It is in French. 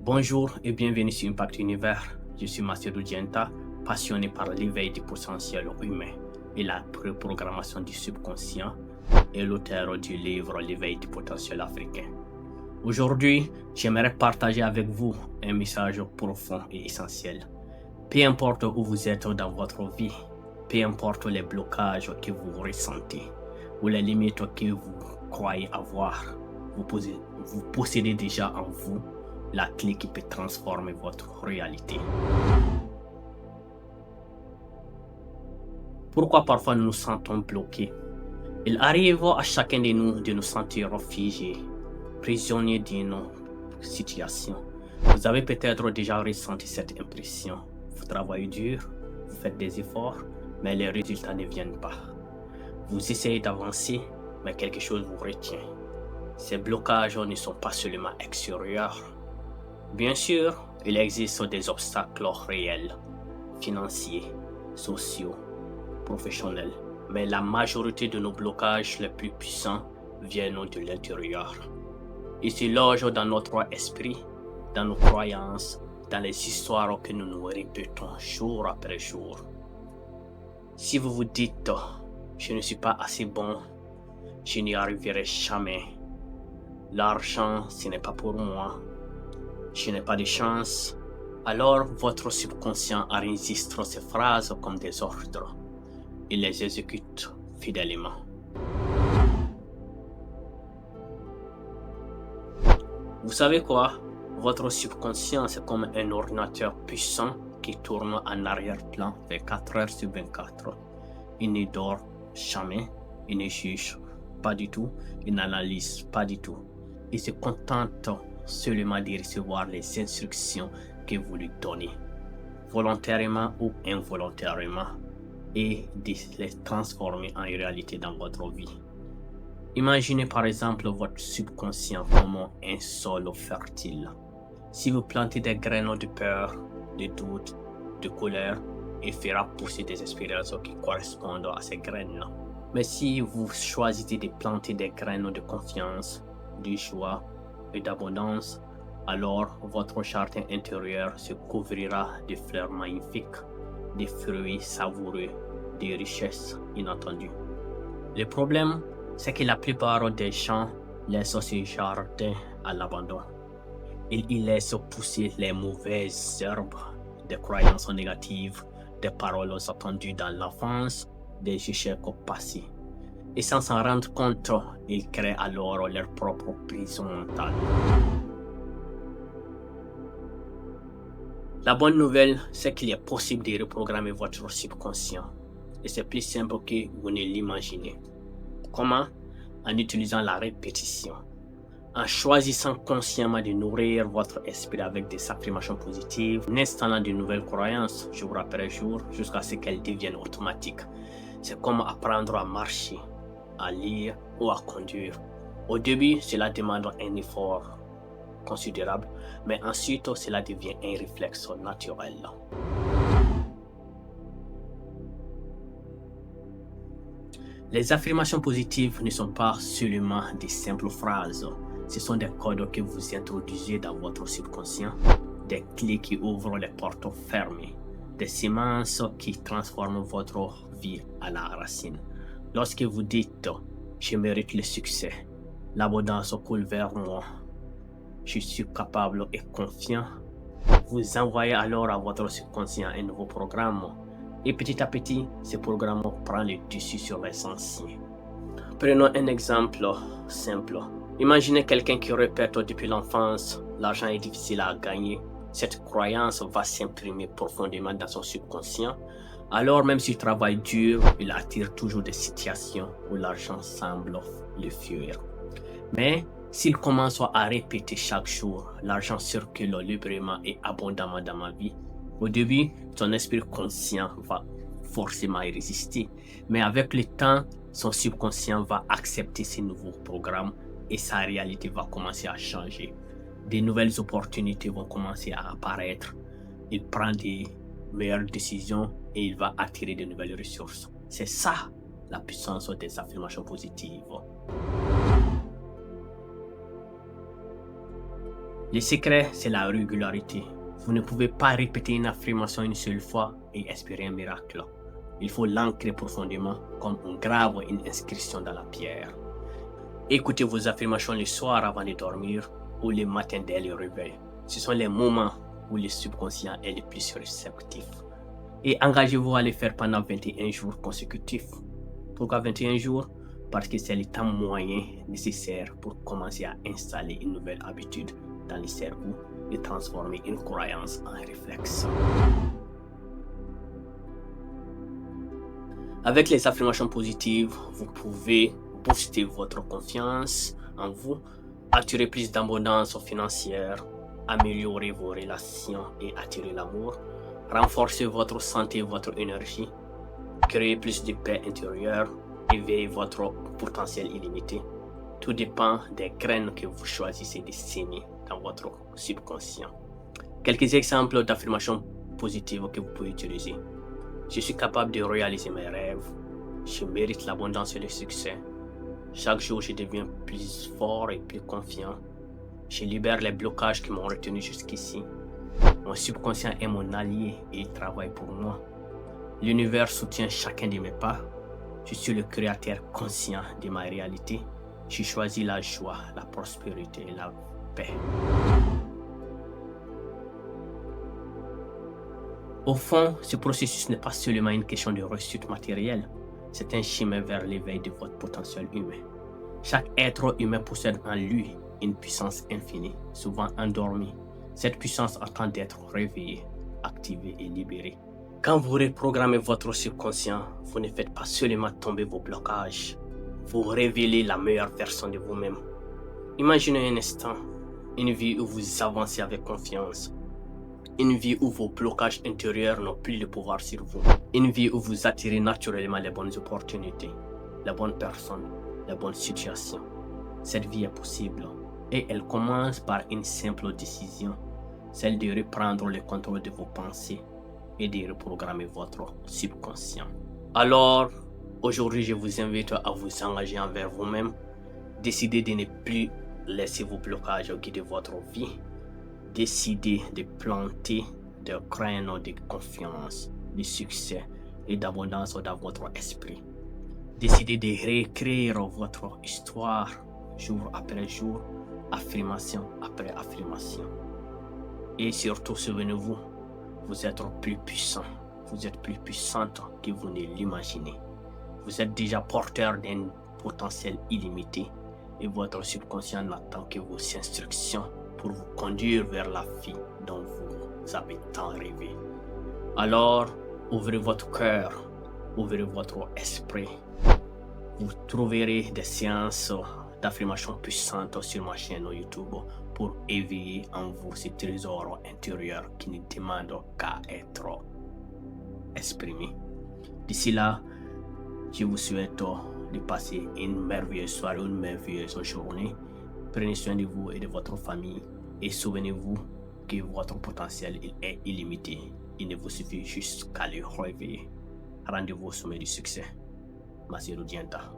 Bonjour et bienvenue sur Impact Univers. Je suis Macedo Dienta, passionné par l'éveil du potentiel humain et la reprogrammation du subconscient et l'auteur du livre L'éveil du potentiel africain. Aujourd'hui, j'aimerais partager avec vous un message profond et essentiel. Peu importe où vous êtes dans votre vie, peu importe les blocages que vous ressentez ou les limites que vous croyez avoir, vous possédez déjà en vous la clé qui peut transformer votre réalité. Pourquoi parfois nous nous sentons bloqués? Il arrive à chacun de nous sentir figés, prisonniers d'une situation. Vous avez peut-être déjà ressenti cette impression. Vous travaillez dur, vous faites des efforts, mais les résultats ne viennent pas. Vous essayez d'avancer, mais quelque chose vous retient. Ces blocages ne sont pas seulement extérieurs. Bien sûr, il existe des obstacles réels, financiers, sociaux, professionnels, mais la majorité de nos blocages les plus puissants viennent de l'intérieur. Ils se logent dans notre esprit, dans nos croyances, dans les histoires que nous nous répétons jour après jour. Si vous vous dites « je ne suis pas assez bon, je n'y arriverai jamais, l'argent ce n'est pas pour moi », je n'ai pas de chance, alors votre subconscient enregistre ces phrases comme des ordres. Il les exécute fidèlement. Vous savez quoi? Votre subconscient, c'est comme un ordinateur puissant qui tourne en arrière-plan 24 heures sur 24. Il ne dort jamais, il ne juge pas du tout, il n'analyse pas du tout. Il se contente seulement de recevoir les instructions que vous lui donnez, volontairement ou involontairement, et de les transformer en réalité dans votre vie. Imaginez par exemple votre subconscient comme un sol fertile. Si vous plantez des graines de peur, de doute, de colère, il fera pousser des expériences qui correspondent à ces graines. Mais si vous choisissez de planter des graines de confiance, de joie, et d'abondance, alors votre jardin intérieur se couvrira de fleurs magnifiques, de fruits savoureux, de richesses inattendues. Le problème, c'est que la plupart des gens laissent ce jardin à l'abandon. Ils y laissent pousser les mauvaises herbes, des croyances négatives, des paroles attendues dans l'enfance, des échecs passés. Et sans s'en rendre compte, ils créent alors leur propre prison mentale. La bonne nouvelle, c'est qu'il est possible de reprogrammer votre subconscient. Et c'est plus simple que vous ne l'imaginez. Comment? En utilisant la répétition. En choisissant consciemment de nourrir votre esprit avec des affirmations positives, en installant de nouvelles croyances jour après jour jusqu'à ce qu'elles deviennent automatiques. C'est comme apprendre à marcher, à lire ou à conduire. Au début, cela demande un effort considérable, mais ensuite, cela devient un réflexe naturel. Les affirmations positives ne sont pas seulement des simples phrases. Ce sont des codes que vous introduisez dans votre subconscient, des clés qui ouvrent les portes fermées, des semences qui transforment votre vie à la racine. Lorsque vous dites « je mérite le succès, l'abondance coule vers moi, je suis capable et confiant », vous envoyez alors à votre subconscient un nouveau programme. Et petit à petit, ce programme prend le dessus sur les anciens. Prenons un exemple simple. Imaginez quelqu'un qui répète depuis l'enfance « l'argent est difficile à gagner ». Cette croyance va s'imprimer profondément dans son subconscient. Alors même s'il travaille dur, il attire toujours des situations où l'argent semble le fuir. Mais s'il commence à répéter chaque jour, l'argent circule librement et abondamment dans ma vie, au début, son esprit conscient va forcément y résister. Mais avec le temps, son subconscient va accepter ces nouveaux programmes et sa réalité va commencer à changer. Des nouvelles opportunités vont commencer à apparaître. Il prend des meilleures décisions et il va attirer de nouvelles ressources. C'est ça la puissance des affirmations positives. Le secret, c'est la régularité. Vous ne pouvez pas répéter une affirmation une seule fois et espérer un miracle. Il faut l'ancrer profondément comme on grave une inscription dans la pierre. Écoutez vos affirmations le soir avant de dormir ou le matin dès le réveil. Ce sont les moments où le subconscient est le plus réceptif. Et engagez-vous à le faire pendant 21 jours consécutifs. Pourquoi 21 jours? Parce que c'est le temps moyen nécessaire pour commencer à installer une nouvelle habitude dans le cerveau et transformer une croyance en réflexe. Avec les affirmations positives, vous pouvez booster votre confiance en vous, attirer plus d'abondance financière, améliorer vos relations et attirer l'amour, renforcer votre santé et votre énergie, créer plus de paix intérieure, éveiller votre potentiel illimité. Tout dépend des graines que vous choisissez de semer dans votre subconscient. Quelques exemples d'affirmations positives que vous pouvez utiliser. Je suis capable de réaliser mes rêves. Je mérite l'abondance et le succès. Chaque jour, je deviens plus fort et plus confiant. Je libère les blocages qui m'ont retenu jusqu'ici. Mon subconscient est mon allié et il travaille pour moi. L'univers soutient chacun de mes pas. Je suis le créateur conscient de ma réalité. J'ai choisi la joie, la prospérité et la paix. Au fond, ce processus n'est pas seulement une question de réussite matérielle, c'est un chemin vers l'éveil de votre potentiel humain. Chaque être humain possède en lui une puissance infinie, souvent endormie. Cette puissance attend d'être réveillée, activée et libérée. Quand vous reprogrammez votre subconscient, vous ne faites pas seulement tomber vos blocages, vous révélez la meilleure version de vous-même. Imaginez un instant, une vie où vous avancez avec confiance. Une vie où vos blocages intérieurs n'ont plus le pouvoir sur vous. Une vie où vous attirez naturellement les bonnes opportunités, les bonnes personnes, les bonnes situations. Cette vie est possible et elle commence par une simple décision, celle de reprendre le contrôle de vos pensées et de reprogrammer votre subconscient. Alors, aujourd'hui, je vous invite à vous engager envers vous-même. Décidez de ne plus laisser vos blocages guider votre vie. Décidez de planter des graines de confiance, de succès et d'abondance dans votre esprit. Décidez de réécrire votre histoire jour après jour, affirmation après affirmation. Et surtout, souvenez-vous, vous êtes plus puissant, vous êtes plus puissante que vous ne l'imaginez. Vous êtes déjà porteur d'un potentiel illimité et votre subconscient n'attend que vos instructions pour vous conduire vers la vie dont vous avez tant rêvé. Alors, ouvrez votre cœur, ouvrez votre esprit. Vous trouverez des séances d'affirmation puissantes sur ma chaîne YouTube pour éveiller en vous ce trésor intérieur qui ne demande qu'à être exprimé. D'ici là, je vous souhaite de passer une merveilleuse soirée, une merveilleuse journée. Prenez soin de vous et de votre famille et souvenez-vous que votre potentiel est illimité. Il ne vous suffit juste qu'à le réveiller. Rendez-vous au sommet du succès. Massirou Dienta.